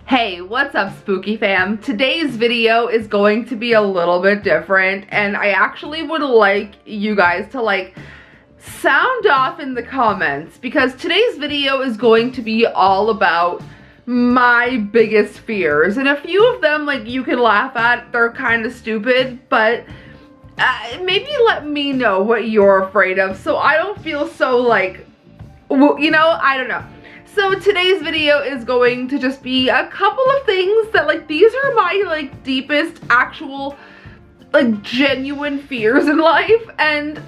Hey, what's up, spooky fam? Today's video is going to be a little bit different, and I actually would like you guys to sound off in the comments, because today's video is going to be all about my biggest fears, and a few of them you can laugh at. They're kind of stupid, but maybe let me know what you're afraid of so I don't feel so I don't know. So today's video is going to just be a couple of things that these are my deepest actual genuine fears in life, and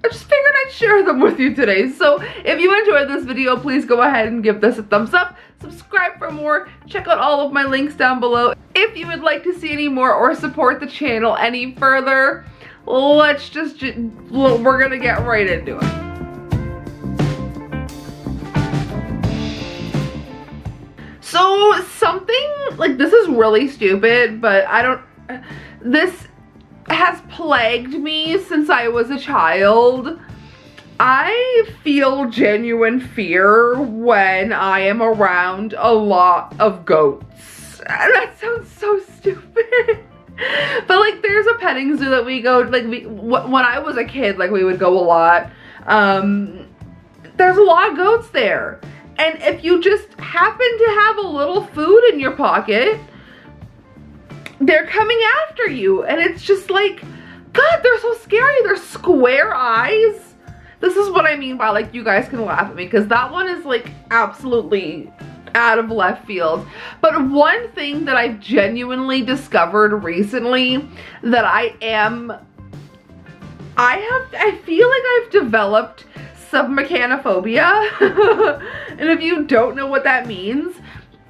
I just figured I'd share them with you today. So if you enjoyed this video, please go ahead and give this a thumbs up, subscribe for more, check out all of my links down below. If you would like to see any more or support the channel any further, we're gonna get right into it. So something this is really stupid, but this has plagued me since I was a child. I feel genuine fear when I am around a lot of goats. And that sounds so stupid. But there's a petting zoo that we go, when I was a kid, we would go a lot. There's a lot of goats there. And if you just happen to have a little food in your pocket, they're coming after you. And it's just God, they're so scary. They're square eyes. This is what I mean by you guys can laugh at me, because that one is absolutely out of left field. But one thing that I've genuinely discovered recently that I feel like I've developed Submechanophobia. And if you don't know what that means,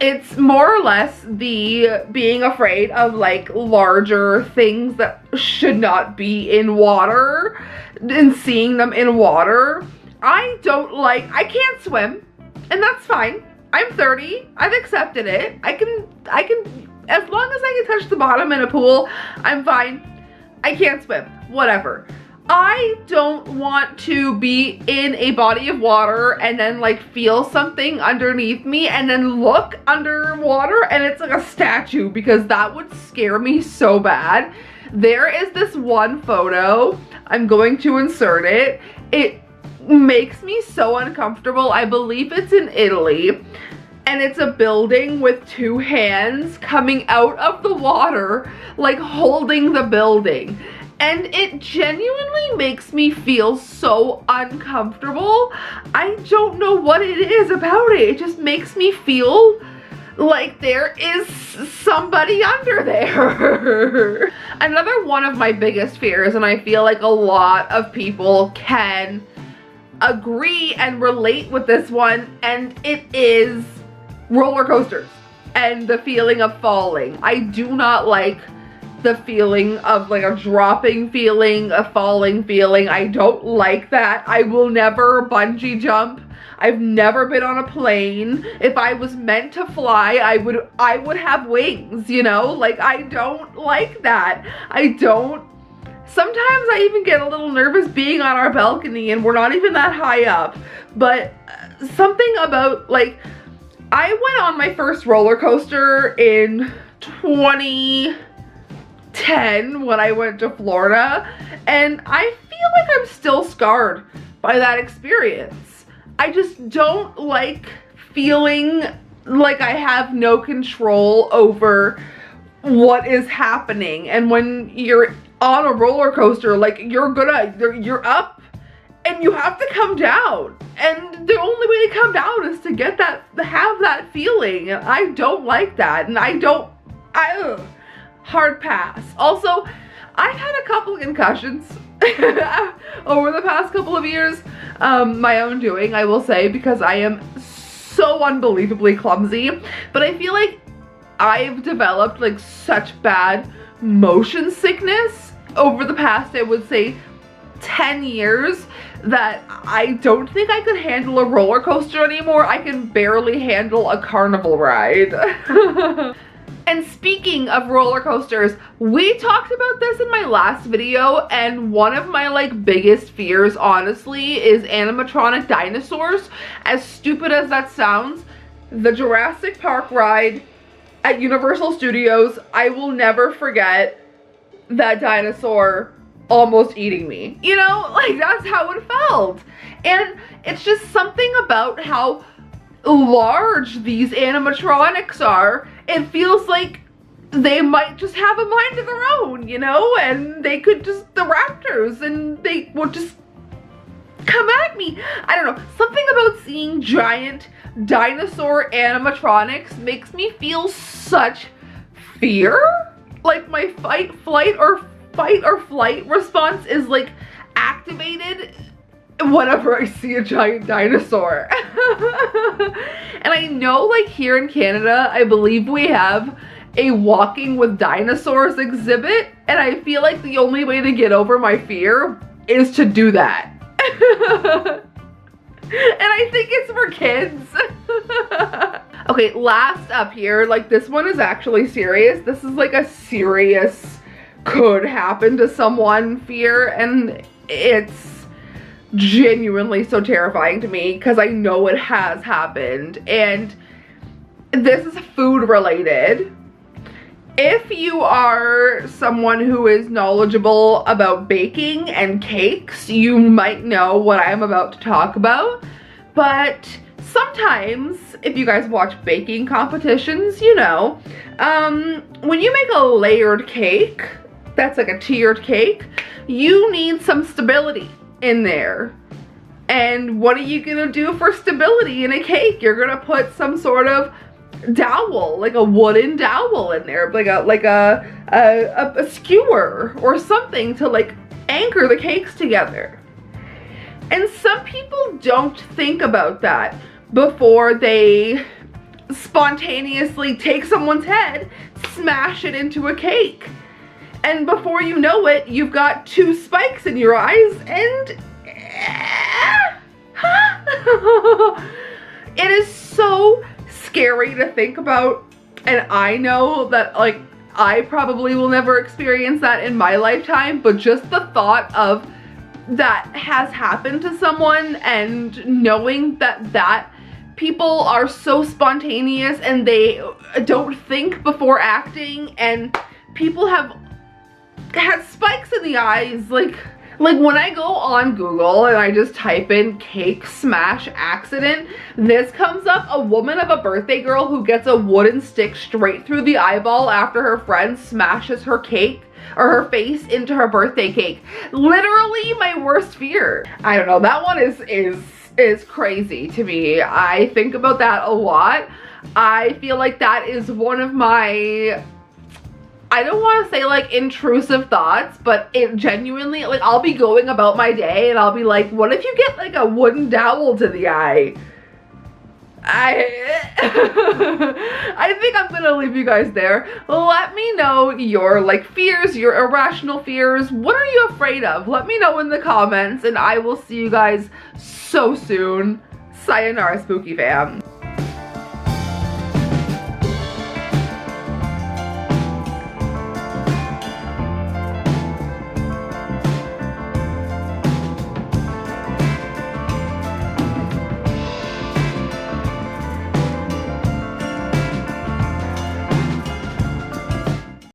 it's more or less the being afraid of larger things that should not be in water and seeing them in water. I can't swim, and that's fine. I'm 30. I've accepted it. I can, as long as I can touch the bottom in a pool, I'm fine. I can't swim. Whatever. I don't want to be in a body of water and then feel something underneath me and then look underwater and it's like a statue, because that would scare me so bad. There is this one photo. I'm going to insert it. It makes me so uncomfortable. I believe it's in Italy, and it's a building with two hands coming out of the water, holding the building. And it genuinely makes me feel so uncomfortable. I don't know what it is about it. It just makes me feel like there is somebody under there. Another one of my biggest fears, and I feel like a lot of people can agree and relate with this one, and it is roller coasters and the feeling of falling. I do not like the feeling of a dropping feeling, a falling feeling. I don't like that. I will never bungee jump. I've never been on a plane. If I was meant to fly, I would have wings, I don't like that. Sometimes I even get a little nervous being on our balcony and we're not even that high up. But something about I went on my first roller coaster in 2010 when I went to Florida, and I feel like I'm still scarred by that experience. I just don't like feeling like I have no control over what is happening. And when you're on a roller coaster, you're up and you have to come down, and the only way to come down is to have that feeling, and I don't like that, and hard pass. Also, I've had a couple concussions over the past couple of years, my own doing, I will say, because I am so unbelievably clumsy. But I feel like I've developed such bad motion sickness over the past, I would say, 10 years that I don't think I could handle a roller coaster anymore. I can barely handle a carnival ride. And speaking of roller coasters, we talked about this in my last video, and one of my biggest fears, honestly, is animatronic dinosaurs. As stupid as that sounds, the Jurassic Park ride at Universal Studios, I will never forget that dinosaur almost eating me. You know, like that's how it felt. And it's just something about how large these animatronics are. It feels like they might just have a mind of their own, you know, and they could just, the raptors, and they would just come at me. I don't know, something about seeing giant dinosaur animatronics makes me feel such fear. Like my fight or flight response is like activated whenever I see a giant dinosaur. And I know, like, here in Canada, I believe we have a walking with dinosaurs exhibit, and I feel like the only way to get over my fear is to do that. And I think it's for kids. Okay, last up here, like this one is actually serious. This is like a serious could happen to someone fear, and it's genuinely so terrifying to me because I know it has happened. And this is food related. If you are someone who is knowledgeable about baking and cakes, you might know what I'm about to talk about. But sometimes, if you guys watch baking competitions, you know, when you make a layered cake, that's like a tiered cake, you need some stability in there. And what are you gonna do for stability in a cake? You're gonna put some sort of dowel, like a wooden dowel in there, like a skewer or something to like anchor the cakes together. And some people don't think about that before they spontaneously take someone's head, smash it into a cake. And before you know it, you've got 2 spikes in your eyes, and it is so scary to think about. And I know that, like, I probably will never experience that in my lifetime, but just the thought of that has happened to someone, and knowing that people are so spontaneous and they don't think before acting, and people have had spikes in the eyes, like when I go on Google and I just type in cake smash accident, this comes up: a woman of a birthday girl who gets a wooden stick straight through the eyeball after her friend smashes her cake or her face into her birthday cake. Literally my worst fear. I don't know, that one is crazy to me. I think about that a lot. I feel like that is one of my, I don't want to say like intrusive thoughts, but it genuinely, like, I'll be going about my day and I'll be like, what if you get like a wooden dowel to the eye? I think I'm gonna leave you guys there. Let me know your like fears, your irrational fears. What are you afraid of? Let me know in the comments, and I will see you guys so soon. Sayonara, spooky fam.